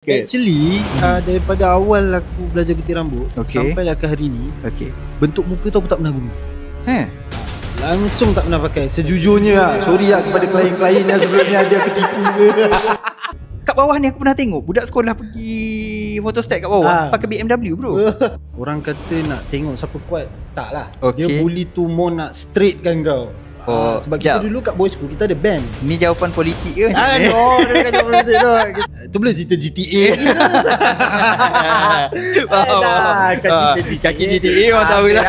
Actually, daripada awal aku belajar gunting rambut sampailah ke hari ni, bentuk muka tu aku tak pernah guna. Langsung tak pernah pakai. Sejujurnya lah, sorry lah kepada klien-klien yang sebelum ni ada aku tipu ke. Kat bawah ni aku pernah tengok budak sekolah pergi photostat kat bawah pakai BMW bro. Orang kata nak tengok siapa kuat. Tak lah, dia bully tu more nak straight kan kau. Sebab kita dulu kat boys school kita ada band. Ni jawapan politik ke? Dia bukan jawapan politik tu. Tu boleh cerita GTA gitu. Kaki GTA orang tahu lah.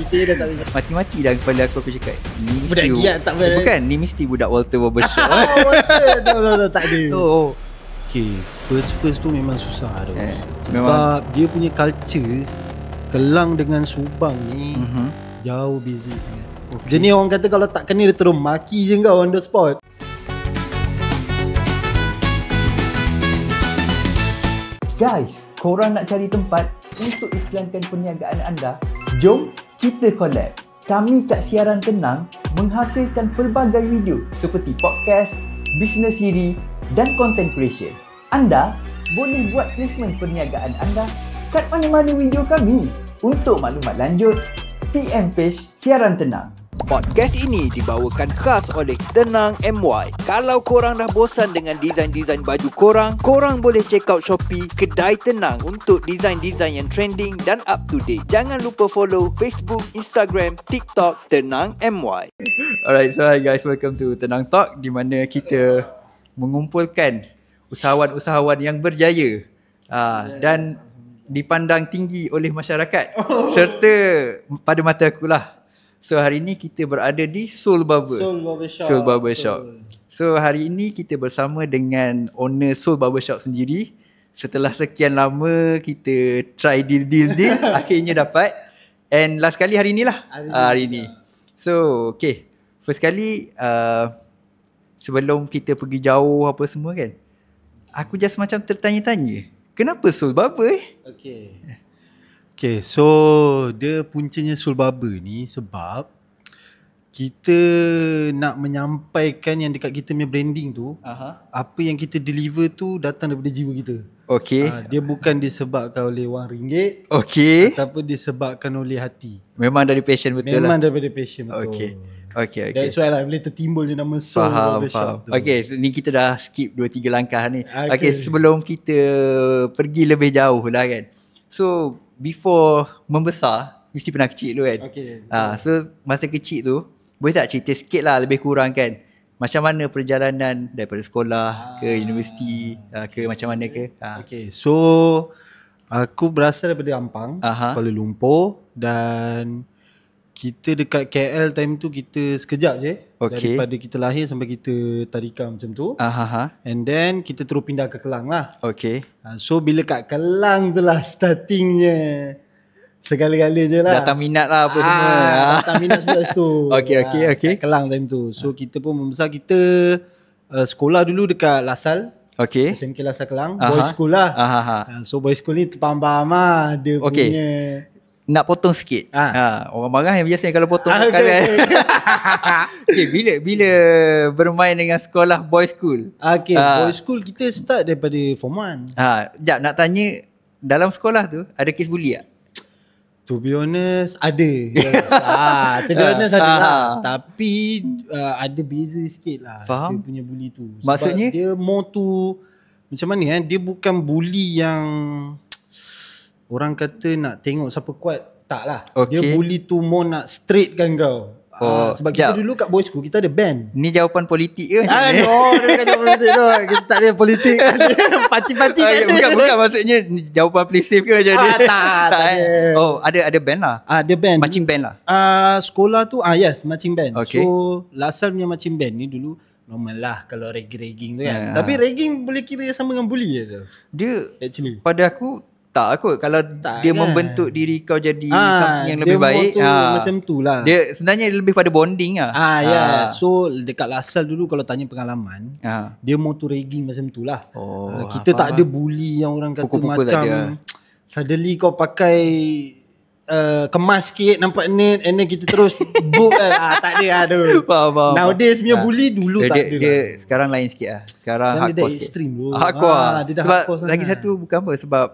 GTA dah tak. Mati-mati dah kepala aku cakap ni budak giat tak boleh. Bukan, ni mesti budak Walter Barbershop. Tak ada. Okay, first tu memang susah tu. Sebab memang dia punya culture Kelang dengan Subang ni jauh beza sangat. Jenis orang kata kalau tak kena dia terus maki je kau on the spot. Guys, korang nak cari tempat untuk iklankan perniagaan anda? Jom kita collab. Kami kat Siaran Tenang menghasilkan pelbagai video seperti podcast, business siri dan content creation. Anda boleh buat placement perniagaan anda kat mana-mana video kami. Untuk maklumat lanjut, PM page Siaran Tenang. Podcast ini dibawakan khas oleh Tenang MY. Kalau korang dah bosan dengan desain-desain baju korang boleh check out Shopee Kedai Tenang untuk desain-desain yang trending dan up to date. Jangan lupa follow Facebook, Instagram, TikTok Tenang MY. Alright, so hi guys, welcome to Tenang Talk, di mana kita mengumpulkan usahawan-usahawan yang berjaya dan dipandang tinggi oleh masyarakat serta pada mata akulah. So hari ini kita berada di Soul Barbershop. So hari ini kita bersama dengan owner Soul Barbershop sendiri. Setelah sekian lama kita try deal akhirnya dapat. And last kali hari ni lah. Hari ni. So okay, first kali sebelum kita pergi jauh apa semua kan, aku just macam tertanya-tanya, kenapa Soul Barber Okay, so dia puncanya Soul Barber ni sebab kita nak menyampaikan yang dekat kita punya branding tu, apa yang kita deliver tu datang daripada jiwa kita. Dia bukan disebabkan oleh wang ringgit, ataupun disebabkan oleh hati. Memang dari passion betul. Memang daripada passion betul. Okay. That's why lah boleh tertimbul je nama Soul Barbershop tu. Okay, ni kita dah skip 2-3 langkah ni. Okay, sebelum kita pergi lebih jauh lah kan. So before membesar, mesti pernah kecil dulu kan. So masa kecil tu, boleh tak cerita sikit lah lebih kurang kan, macam mana perjalanan daripada sekolah ke universiti ke macam mana ke? Okay, so aku berasal daripada Ampang, Kuala Lumpur, dan kita dekat KL time tu kita sekejap je. Daripada kita lahir sampai kita tadika macam tu. And then kita terus pindah ke Kelang lah. So bila kat Kelang tu lah startingnya segala-gala je lah. Datang minat lah apa semua. Datang minat semua situ. Okay. Kelang time tu. So kita pun membesar, kita sekolah dulu dekat Lasal. SMK Lasal Kelang. Boys school lah. So boys school ni terpambam lah. Dia punya. Nak potong sikit. Orang marah yang biasanya kalau potong kan. Okay, bila bermain dengan sekolah boys school? Boys school kita start daripada form 1. Sekejap nak tanya, dalam sekolah tu ada kes bully tak? To be honest, ada. To be honest ada lah. Tapi ada beza sikit lah. Faham? Dia punya bully tu. Sebab maksudnya? Dia more to, macam mana dia bukan bully yang orang kata nak tengok siapa kuat. Tak lah. Dia bully tu more nak straight kan kau. Sebab kita dulu kat boys school kita ada band. Ni jawapan politik ke? Dia bukan jawapan politik tu. Kita tak ada politik. Parti-parti tak ada. Bukan maksudnya jawapan play safe ke macam ni? Tak. Ada band lah. Ada band. Marching band lah. Sekolah tu yes, marching band. So Lasal punya marching band ni dulu normal lah kalau ragging tu kan. Tapi ragging boleh kira sama dengan bully je. Dia actually pada aku tak kot. Kalau tak dia kan membentuk diri kau jadi something yang lebih baik, macam tu lah. Dia sebenarnya lebih pada bonding lah. So dekat Lasal dulu kalau tanya pengalaman, dia more to ragging macam tu lah. Kita tak ada bully yang orang kata pukul-pukul macam suddenly kau pakai kemas sikit, nampak nerd, and then kita terus book kan. Tak ada tu. Faham. Nowadays punya bully dulu tak ada dia sekarang lain sikit lah. Sekarang dia hardcore dah sikit. extreme bro. Hardcore. Dia dah Sebab hardcore lagi sangat. satu bukan apa, sebab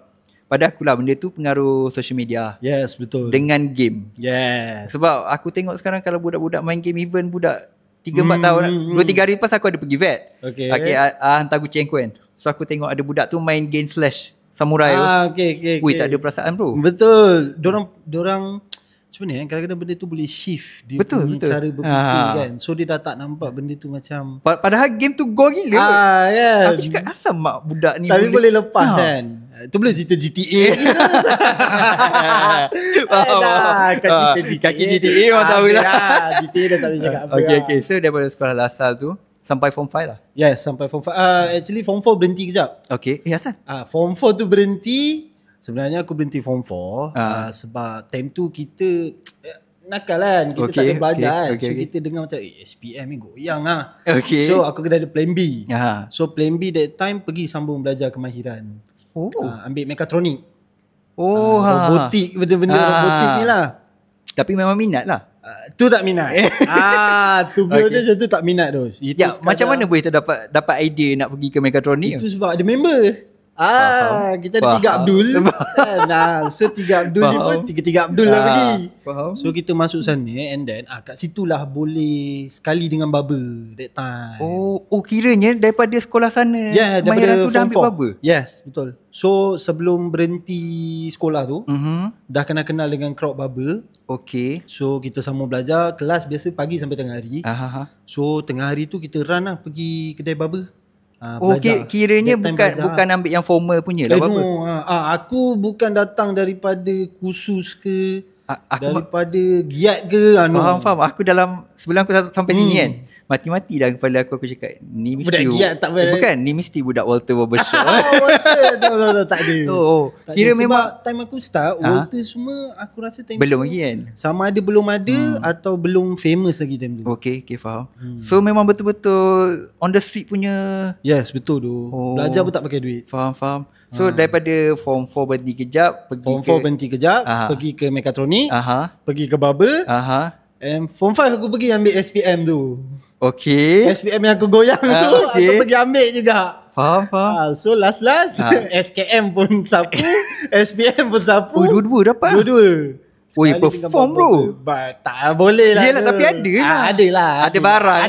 pada aku lah benda tu pengaruh social media Yes, betul. dengan game. Yes. Sebab aku tengok sekarang kalau budak-budak main game, even budak 3-4 tahun 2-3 hari lepas aku ada pergi vet. Okay. Hantar kucing aku kan. So aku tengok ada budak tu main game Slash Samurai tu. Okay. Wih, tak ada perasaan bro. Betul. Dorang macam mana kadang-kadang benda tu boleh shift dia Betul. cara berfikir kan. So dia dah tak nampak benda tu macam Padahal game tu gore gila. kan. Aku cakap asal mak budak ni tapi boleh lepas kan. Tu boleh cerita GTA Kaki GTA orang tahu lah. GTA dah tak boleh cakap apa. Okay. So daripada sekolah Lasal tu sampai form 5 lah. Yes, sampai form 5. Actually form 4 berhenti kejap. Okay. Asal? Form 4 tu berhenti. Sebenarnya aku berhenti form 4 sebab time tu kita nakal kan. Kita tak ada belajar kan. So kita dengar macam SPM ni goyang lah. So aku kena ada plan B. So plan B that time pergi sambung belajar kemahiran. Ambil mekatronik. Robotik, benda-benda robotik ni lah. Tapi memang minat lah. Tu tak minat. Tu benda macam tu tak minat tu. Macam mana boleh dapat idea nak pergi ke mekatronik? Itu sebab ada member. Kita ada 3 Abdul kan? So 3 Abdul ni pun 3 Abdul lah pergi. So kita masuk sana, and then kat situlah boleh sekali dengan barber that time. Kiranya daripada sekolah sana kemahiran tu dah ambil barber. Yes, betul. So sebelum berhenti sekolah tu dah kenal dengan crowd barber. Okay. So kita sama belajar. Kelas biasa pagi sampai tengah hari. So tengah hari tu kita run lah pergi kedai barber. Kiranya bukan ambil yang formal punya lah. Aku bukan datang daripada kursus ke daripada giat ke. Faham. Aku sebelum aku sampai sini kan, mati-mati dah kepala aku cakap ni mesti budak giat tak boleh. Bukan, ni mesti budak Walter Barbershop. No, tak ada. Kira sebab memang time aku start Walter semua aku rasa time belum tu lagi kan. sama ada belum ada atau belum famous lagi time tu. Okay, faham. So memang betul-betul on the street punya. Yes, betul tu. Belajar pun tak pakai duit. Faham. So daripada form 4 berhenti kejap, berhenti kejap, pergi ke mekatronik, pergi ke barber. And form 5 aku pergi ambil SPM tu. Okay. SPM yang aku goyang tu aku pergi ambil juga. Faham. So last SKM pun sapu, SPM pun sapu. Dua-dua dapat. Dua-dua. Perform bro. Tak boleh lah. Yelah, tapi ada lah. Ada lah. Ada barang.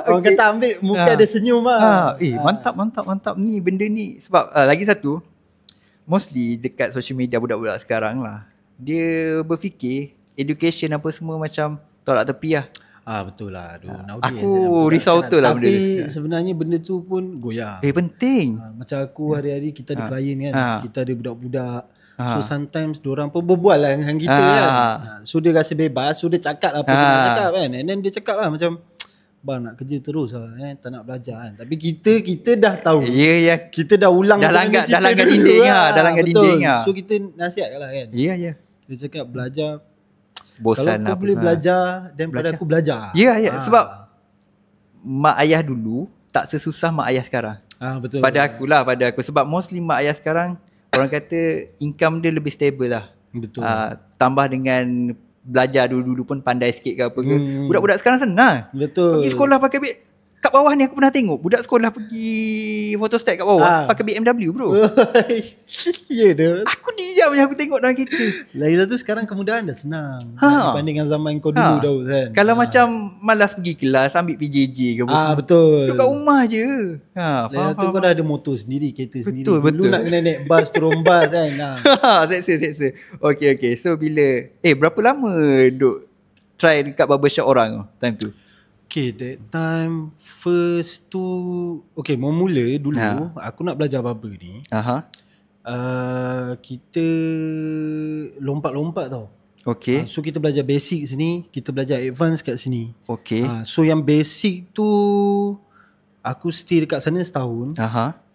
Orang kata ambil muka ada senyum lah. Mantap ni benda ni. Sebab lagi satu, mostly dekat social media budak-budak sekarang lah, dia berfikir education apa semua macam tolak tepi lah. Betul lah. Aku risau betul lah benda tu. Tapi sebenarnya benda tu pun goyang. Penting. Macam aku hari-hari kita ada klien kan. Kita ada budak-budak. So sometimes diorang pun berbual lah dengan kita kan. So dia rasa bebas. So dia cakap lah apa dia nak cakap kan. And then dia cakap lah macam, bang nak kerja terus lah tak nak belajar kan. Tapi kita dah tahu. Ya. Kita dah ulang dah langgar dinding lah. Dah langgar dinding lah. So kita nasihat lah kan. Ya. Dia cakap belajar. Bosan kalau kau boleh belajar dan pada aku belajar. Ya. Sebab mak ayah dulu tak sesusah mak ayah sekarang. Betul. Pada aku. Sebab mostly mak ayah sekarang orang kata income dia lebih stable lah. Betul. Tambah dengan belajar dulu pun pandai sikit ke apa ke. Budak-budak sekarang senang. Betul. Pergi sekolah pakai beg. Kat bawah ni aku pernah tengok budak sekolah pergi photostat kat bawah pakai BMW bro. Ya dah. Aku diam je aku tengok dalam kereta. Lagi satu sekarang kemudahan dah senang dibanding dengan zaman kau dulu dah kan. Kalau macam malas pergi kelas ambil PJJ ke apa. Betul. Duduk kat rumah je. Lagi satu kau dah ada motor sendiri, kereta sendiri. Betul. Dulu nak kena naik bas turun bas kan. Seksa. Okay. So bila berapa lama duk try dekat barbershop orang time tu? Okay, that time first tu memula dulu aku nak belajar barber ni. Kita lompat-lompat tau. Okay. So kita belajar basic sini, kita belajar advance kat sini. Okay. So yang basic tu aku stay dekat sana setahun.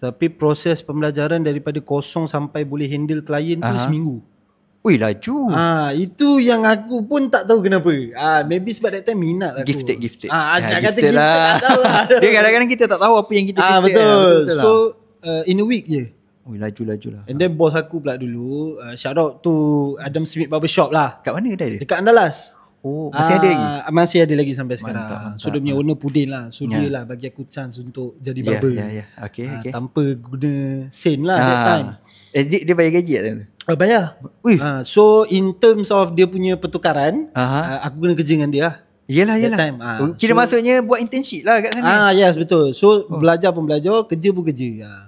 Tapi proses pembelajaran daripada kosong sampai boleh handle klien tu seminggu. Ui, laju. Itu yang aku pun tak tahu kenapa. Maybe sebab that time minat aku. Gifted. Nak kata gifted lah. Tak tahu lah. Dia kadang-kadang kita tak tahu apa yang kita gifted. Betul. So in a week je. Laju lah. And then bos aku pula dulu, shout out to Adam Smith Barbershop lah. Kat mana kedai dia? Dekat Andalas. Oh, masih ada lagi? Masih ada lagi sampai sekarang. Mantap. So dia punya owner Pudin lah. So dia lah bagi aku chance untuk jadi barber. Okay. Tanpa guna sen lah that time. Dia bayar gaji tak? Bayar. So in terms of dia punya pertukaran, aku kena kerja dengan dia lah. Yelah. Kira maksudnya buat internship lah kat sana. Yes, betul. So belajar pun belajar, kerja pun kerja.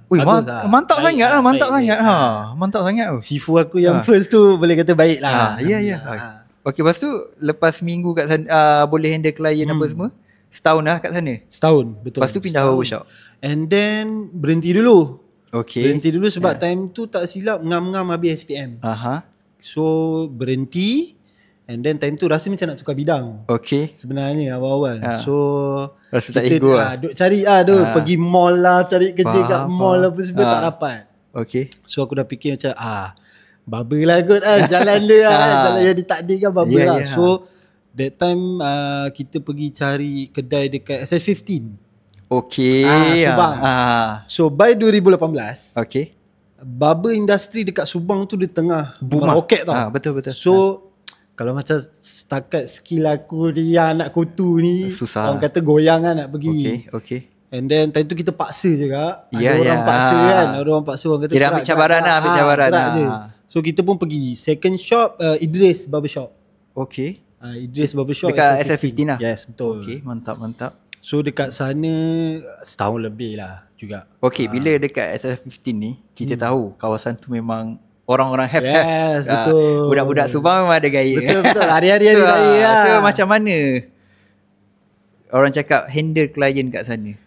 Mantap sangat lah. Mantap sangat. Sifu aku yang first tu boleh kata baik lah. Ya. Okay, lepas tu lepas minggu kat sana boleh handle klien apa semua. Setahun lah kat sana. Setahun, betul. Lepas tu pindah barbershop. And then berhenti dulu. Okay. Berhenti dulu sebab time tu tak silap ngam-ngam habis SPM. So berhenti. And then time tu rasa macam nak tukar bidang. Okay. Sebenarnya awal-awal. So rasa tak ego lah. Duk cari pergi mall lah, cari kerja kat mall apa semua tak dapat. Okay. So aku dah fikir macam barber lah kot jalan dia jalan yang ditakdirkan barber lah. So that time kita pergi cari kedai dekat SF15. Okay. Subang. So by 2018. Okay. Barber industry dekat Subang tu dia tengah roket tau. Betul. So kalau macam setakat skill aku ni yang anak kutu ni, susah. Orang kata goyang kan nak pergi. Okay. And then time tu kita paksa juga. Ada orang paksa kan. Ada orang paksa, orang kata kira ambil cabaran lah. Je. So kita pun pergi second shop Idris Barbershop. Okay. Idris Barbershop dekat SF15 lah. Yes, betul. Okay, mantap. So dekat sana setahun lebih lah juga. Okay, bila dekat SF15 ni kita tahu kawasan tu memang orang-orang have. Yes, betul. Budak-budak Subang memang ada gaya. Betul. Hari-hari ada gaya lah. So macam mana orang cakap handle klien kat sana?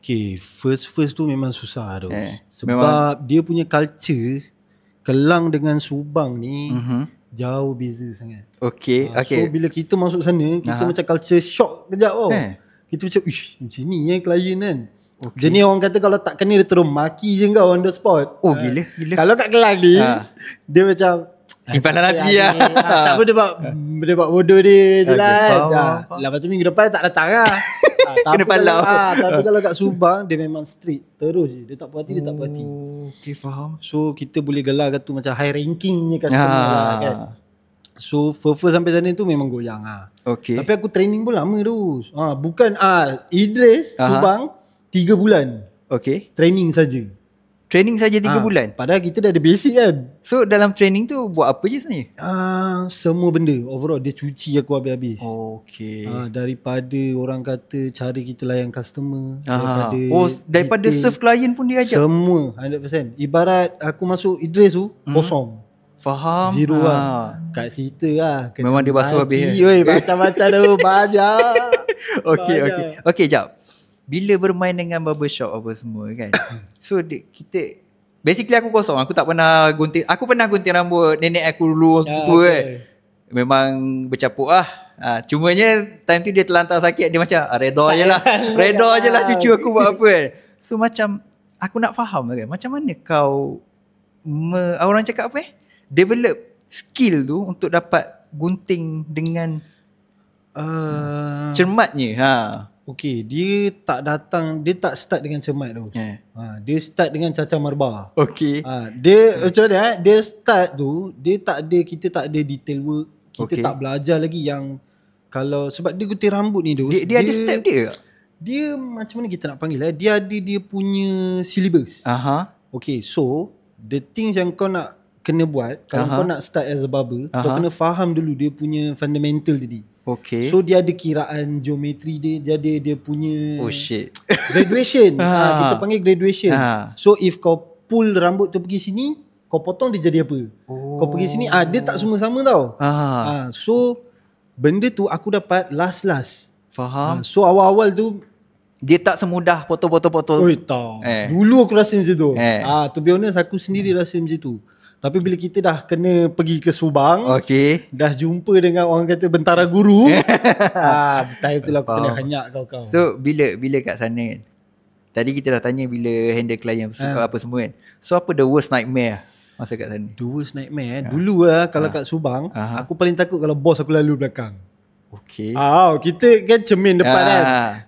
Okay, first tu memang susah tu. Sebab dia punya culture Kelang dengan Subang ni jauh beza sangat. Okay. So bila kita masuk sana, kita macam culture shock kejap tau. Kita macam, macam ni klien kan. Jenis orang kata kalau tak kena dia terus maki je kau on the spot. Gila. Kalau kat Kelang ni dia macam simpanan hati lah. Tak apa dia buat bodoh dia je lah. Lepas tu minggu depan tak datang lah. Kena palau. Tapi kalau kat Subang dia memang strict. Terus je. Dia tak puas hati, dia tak puas hati. Okay, faham. So kita boleh gelar kata macam high ranking ni customer lah kan. So first sampai sana tu memang goyang lah. Okay. Tapi aku training pun lama tu. Bukan Idris Subang 3 bulan. Okay. Training saja. Training saja 3 bulan. Padahal kita dah ada basic kan. So dalam training tu buat apa je sebenarnya? Semua benda. Overall dia cuci aku habis-habis. Okay. Daripada orang kata cara kita layan customer. Daripada serve klien pun dia ajar? Semua 100%. Ibarat aku masuk Idris tu kosong. Faham. Zero lah. Kat situ lah. Memang dia basuh habis. Macam-macam tu banyak. Okay, jap. Bila bermain dengan barbershop apa semua kan. So kita basically aku kosong. Aku tak pernah gunting. Aku pernah gunting rambut nenek aku dulu tu kan. Memang bercapuk lah. Cumanya time tu dia terlantar sakit. Dia macam reda je lah. Reda je lah cucu aku buat apa kan. So macam aku nak faham kan. Macam mana kau orang cakap apa develop skill tu untuk dapat gunting dengan cermatnya. Okay, dia tak start dengan cermat tu. Dia start dengan cacah marbar. Okay. Dia macam mana dia start tu, kita tak ada detail work. Kita tak belajar lagi yang kalau sebab dia gunting rambut ni tu. Dia ada step dia. Dia macam mana kita nak panggil dia ada dia punya syllabus. Okay, so the things yang kau nak kena buat kalau kau nak start as a barber, kau kena faham dulu dia punya fundamental tadi. Okay. So dia ada kiraan geometri dia ada dia punya graduation. Kita panggil graduation. So if kau pull rambut tu pergi sini, kau potong dia jadi apa? Kau pergi sini dia tak semua sama tau. So benda tu aku dapat last. Faham. So awal-awal tu dia tak semudah potong-potong. Tak. Dulu aku rasa macam tu. To be honest aku sendiri rasa macam tu. Tapi bila kita dah kena pergi ke Subang, dah jumpa dengan orang kata bentara guru, time tu lah aku kena hanyak kau. So bila kat sana kan, tadi kita dah tanya bila handle klien apa semua kan. So apa the worst nightmare masa kat sana? The worst nightmare dulu kalau kat Subang, aku paling takut kalau bos aku lalu belakang. Okay. Kita kan cermin depan kan.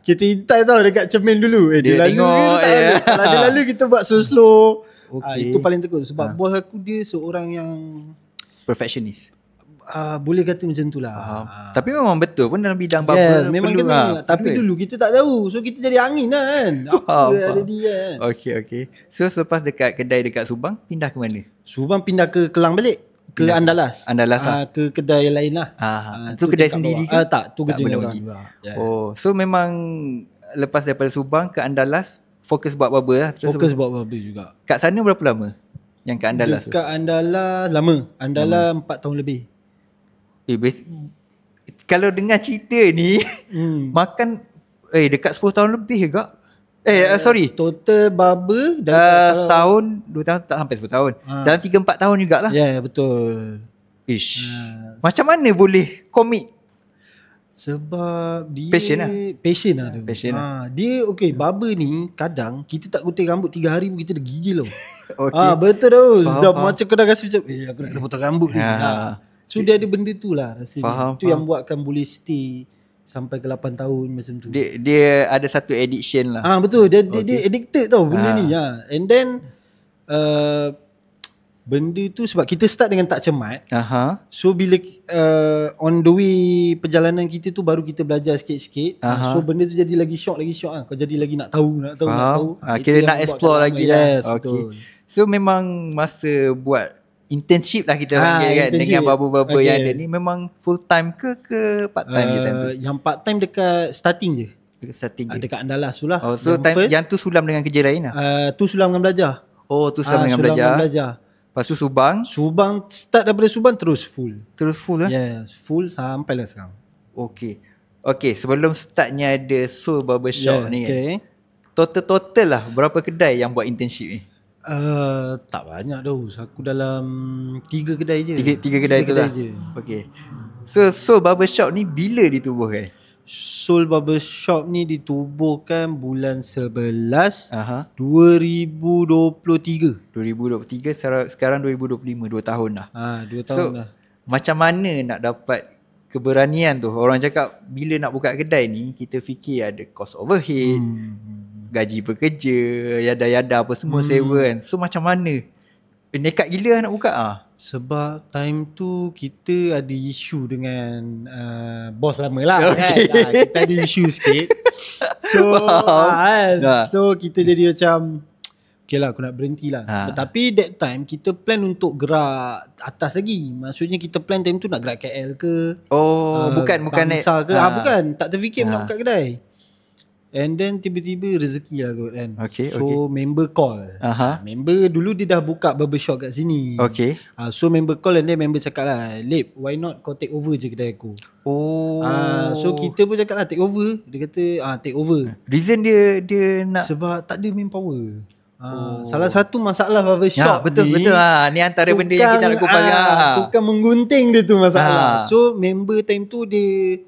Kita intai tau dekat cermin dulu. Dia lalu tengok, ke dia tak lalu. Kalau dia lalu kita buat slow-slow. Itu paling takut sebab bos aku dia seorang yang perfectionist. Boleh kata macam tu lah. Tapi memang betul pun dalam bidang bubble memang perlu kena. Tapi dulu kita tak tahu. So kita jadi angin lah kan. Apa ada dia kan. Okay. So selepas dekat kedai dekat Subang, pindah ke mana? Subang pindah ke Kelang balik. Ke Andalas. Ke kedai lain lah. Tu kedai sendiri ke? Tak, tu kerja orang juga. So memang lepas daripada Subang ke Andalas, fokus buat bubble lah. Fokus buat bubble juga. Kat sana berapa lama? Yang kat Andalas tu? Dekat Andalas lama. Andalas 4 tahun lebih. Kalau dengar cerita ni makan dekat 10 tahun lebih ke? Sorry, total bubble setahun 2 tahun tak sampai 10 tahun. Dalam 3-4 tahun jugalah. Ya, betul. Macam mana boleh commit? Sebab dia passion lah dia bubble ni kadang kita tak gunting rambut 3 hari pun kita dah gigil tau. Betul tau. Dah macam kau dah rasa macam aku nak potong rambut ni. So dia ada benda tu lah rasanya. Itu yang buatkan boleh stay sampai ke 8 tahun macam tu. Dia ada satu addiction lah. Betul. Dia addicted tau benda ni. And then benda tu sebab kita start dengan tak cermat. So bila on the way perjalanan kita tu baru kita belajar sikit-sikit. So benda tu jadi lagi shock lah. Kau jadi lagi nak tahu. Kira nak explore lagi lah. Betul. So memang masa buat internship lah kita panggil kan, dengan bubble-bubble yang ada ni, memang full time ke part time je time tu? Yang part time dekat starting je. Dekat Andalas tu lah. So time yang tu sulam dengan kerja lain lah? Tu sulam dengan belajar. Tu sulam dengan belajar. Lepas tu Subang start daripada Subang terus full lah? Yes, full sampai lah sekarang. Okay, sebelum startnya ada Soul Barbershop ni kan, total lah berapa kedai yang buat internship ni? Tak banyak dah. Aku dalam 3 kedai je. 3 kedai tu lah. Okay. So Soul Barbershop ni bila ditubuhkan? Soul Barbershop ni ditubuhkan bulan 11 2023. 2023 sekarang 2025, 2 tahun dah. 2 tahun dah. Macam mana nak dapat keberanian tu? Orang cakap bila nak buka kedai ni kita fikir ada cost overhead, gaji pekerja, yada-yada apa semua sewa kan. So macam mana? Nekat gila nak buka Sebab time tu kita ada isu dengan bos lama lah kan. Kita ada isu sikit. So kita jadi macam okay lah, aku nak berhenti lah. Tapi that time kita plan untuk gerak atas lagi. Maksudnya kita plan time tu nak gerak KL ke, bukan Bangsa ke, bukan. Tak terfikir nak buka kedai. And then tiba-tiba rezeki lah kot kan. So member call. Member dulu dia dah buka barbershop kat sini. So member call and then member cakap lah, Lip, why not kau take over je kedai aku? So kita pun cakap lah take over. Dia kata take over. Reason dia nak sebab tak ada manpower. Salah satu masalah barbershop betul lah. Ni antara benda yang kita lakukan tukang menggunting dia tu masalah. So member time tu dia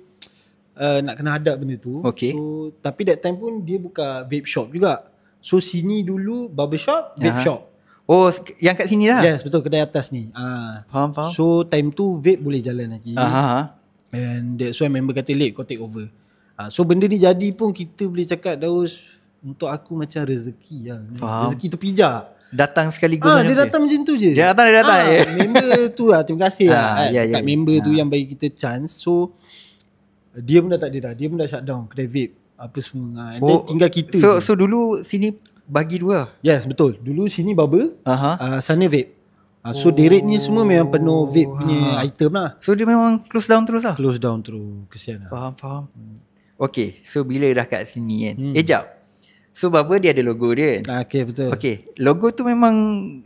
nak kena hadap benda tu. So tapi that time pun dia buka vape shop juga. So sini dulu barbershop, vape shop. Yang kat sini lah? Yes, betul, kedai atas ni. Faham. So time tu vape boleh jalan lagi. And that's why member kata, Lip, kau take over. So benda ni jadi pun kita boleh cakap Daus, untuk aku macam rezeki lah. Rezeki terpijak. Datang sekaligus. Dia datang macam tu je. Dia datang je. Member tu lah, terima kasih lah kat member tu yang bagi kita chance. So dia pun dah tak ada dah. Dia pun dah shut down kedai vape apa semua. And then tinggal kita. So dulu sini bagi dua. Yes, betul. Dulu sini barber, sana vape. So direct ni semua memang penuh vape punya item lah. So dia memang close down terus lah. Close down terus. Kesian lah. Faham. Okay, so bila dah kat sini kan, jap. So barber dia ada logo dia kan? Okay, betul. Okay, logo tu memang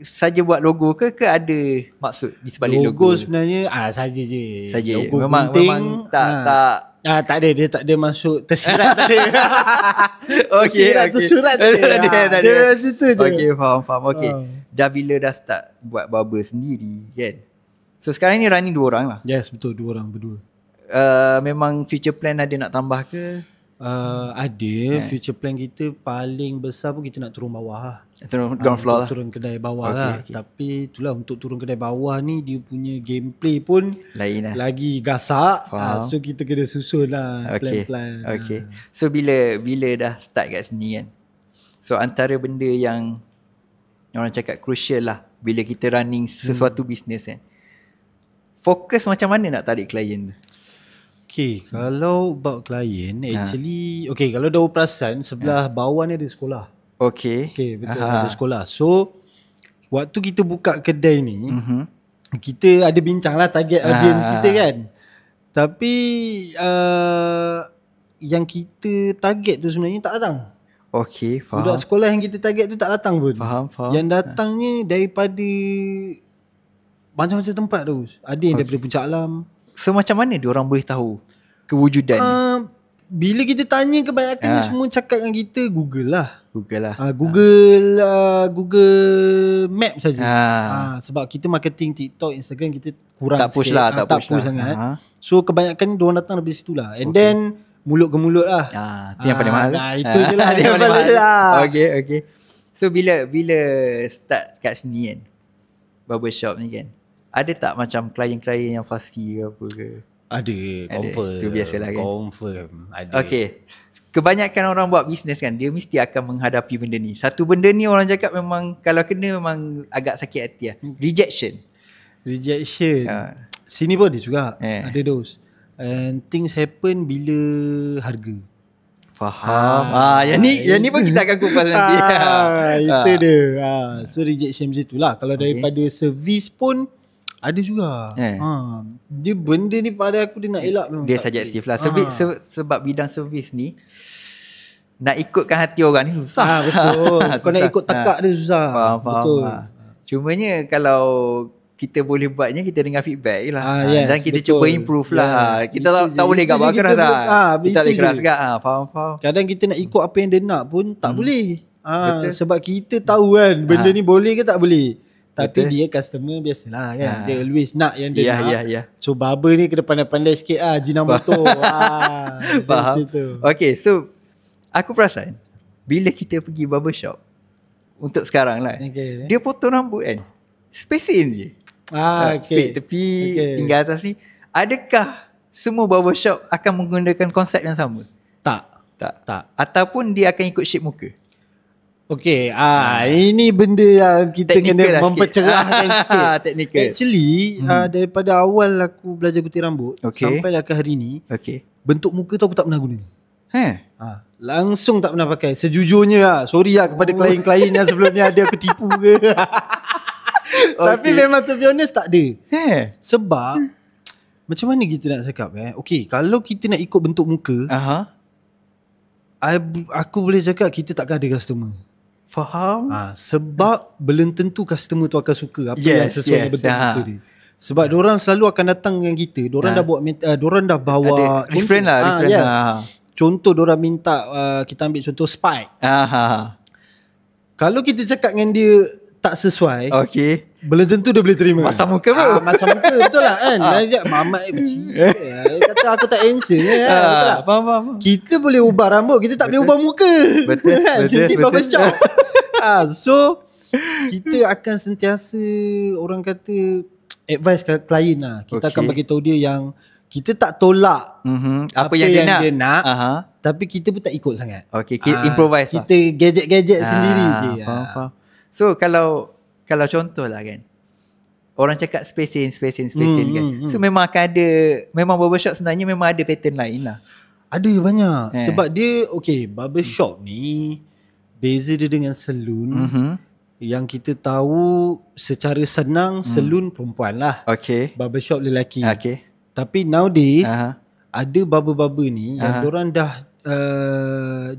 saja buat logo ke ada maksud di sebalik logo? Logo sebenarnya saja je. Logo memang tak tak ada, dia tak ada masuk tersirat tak ada. Okay. Tersurat tak ada. Dia situ je. Okay, faham. Okay. Dah bila dah start buat barber sendiri kan? So sekarang ni running 2 orang lah? Yes, betul, 2 orang berdua. Memang future plan ada nak tambah ke? Ada. Future plan kita paling besar pun kita nak turun bawah lah. Ground floor lah. Turun kedai bawah lah. Tapi itulah, untuk turun kedai bawah ni dia punya gameplay pun lain lah. Lagi gasak. So kita kena susun lah plan-plan. Okay. So bila dah start kat sini kan, so antara benda yang orang cakap crucial lah bila kita running sesuatu bisnes kan. Fokus macam mana nak tarik klien tu? Okay, kalau about klien, actually, okay, kalau dah perasan, sebelah bawah ni ada sekolah. Okay. Okay, betul, ada sekolah. So, waktu kita buka kedai ni, kita ada bincang lah target audience kita kan. Tapi, yang kita target tu sebenarnya tak datang. Okay, faham. Budak sekolah yang kita target tu tak datang pun. Faham. Yang datangnya daripada macam-macam tempat tu. Ada yang daripada Puncak Alam. So macam mana diorang boleh tahu kewujudan ni? Bila kita tanya kebanyakan ni semua cakap dengan kita Google lah. Google Map saja. Sebab kita marketing TikTok, Instagram kita kurang tak push sikit. lah, tak push lah. sangat. So kebanyakan diorang datang dari situ lah. And then mulut ke mulut lah. Itu yang paling mahal. Itu je lah yang paling mahal lah. Okay. So bila start kat sini kan, barbershop ni kan, ada tak macam klien-klien yang fussy ke apa ke? Ada, confirm. Itu biasalah kan. Confirm, ada. Okay. Kebanyakan orang buat bisnes kan, dia mesti akan menghadapi benda ni. Satu benda ni orang cakap memang kalau kena memang agak sakit hati lah. Rejection. Sini pun ada juga. Ada those. And things happen bila harga. Faham. Yang ni pun kita akan kupas nanti. Itu dia. So rejection macam itulah. Kalau daripada servis pun ada juga. Dia benda ni pada aku dia nak elak memang. Dia subjektif lah. Sebab bidang servis ni nak ikutkan hati orang ni susah. Betul. Kau nak ikut tekak dia susah. Faham. Betul. Cumanya kalau kita boleh buatnya, kita dengar feedback je lah. Dan kita betul. cuba improve lah. Kita tak boleh gambar keras tak. Kita boleh keras tak. Faham. Kadang kita nak ikut apa yang dia nak pun tak boleh. Sebab kita tahu kan benda ni boleh ke tak boleh. Tapi dia customer biasalah kan. Dia always nak yang dia nak. So barber ni kena pandai-pandai sikit Ajinomoto. Faham. Okay, so aku perasan bila kita pergi barbershop untuk sekarang lah, dia potong rambut kan, spacing je. Fit tepi hingga atas ni. Adakah semua barbershop akan menggunakan konsep yang sama? Tak. Ataupun dia akan ikut shape muka? Okay, ini benda yang kita kena mempercerahkan sikit. Technical. Actually, daripada awal aku belajar gunting rambut sampailah ke hari ni, bentuk muka tu aku tak pernah guna. Langsung tak pernah pakai. Sejujurnya sorry lah kepada klien-klien yang sebelum ni ada aku tipu ke. Tapi memang to be honest tak ada. Sebab macam mana kita nak cakap okay, kalau kita nak ikut bentuk muka, aku boleh cakap kita takkan ada customer. Faham. Sebab belum tentu customer tu akan suka apa yang sesuai dengan bentuk muka dia. Sebab diorang selalu akan datang dengan kita. Diorang dah buat diorang dah bawa different lah. Contoh diorang minta kita ambil contoh spike. Kalau kita cakap dengan dia tak sesuai, belum tentu dia boleh terima. Masam muka pun. Masam muka betul lah kan. Mamat kata aku tak handsome betul tak? Faham. Kita boleh ubah rambut, kita tak boleh ubah muka. Betul. Ini barbershop. So kita akan sentiasa orang kata advice ke klien lah. Kita akan bagi tahu dia yang kita tak tolak apa yang dia nak. Tapi kita pun tak ikut sangat. Improvise kita lah. Gadget-gadget sendiri je. Faham. So kalau contoh lah kan, orang cakap spacing kan. So memang akan ada, memang barbershop sebenarnya memang ada pattern lain lah. Ada banyak. Sebab dia barbershop ni beza dia dengan salon. Yang kita tahu secara senang salon perempuan lah. Barbershop lelaki. Tapi nowadays ada barber-barber ni yang diorang dah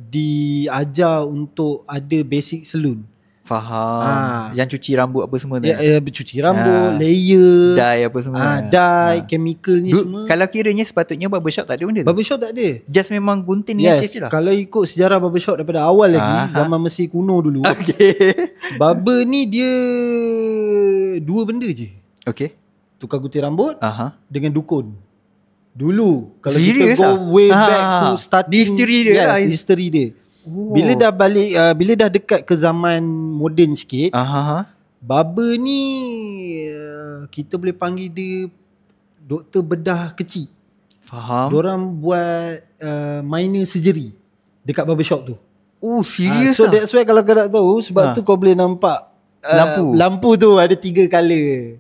diajar untuk ada basic salon. Faham. Yang cuci rambut apa semua tu. Cuci rambut, layer, dye apa semua. Dye, chemical ni semua. Kalau kiranya sepatutnya barbershop tak ada benda tu. Barbershop tak ada. Just memang gunting dengan shave je lah. Kalau ikut sejarah barbershop daripada awal lagi, zaman Mesir kuno dulu. Barber ni dia dua benda je. Tukar gunting rambut dengan dukun. Dulu kalau kita go way back to starting history dia. Bila dah balik bila dah dekat ke zaman moden sikit, barber ni kita boleh panggil dia doktor bedah kecil. Faham. Diorang buat minor surgery dekat barbershop tu. Serius So that's why kalau kau tak tahu, sebab tu kau boleh nampak lampu tu ada 3 color.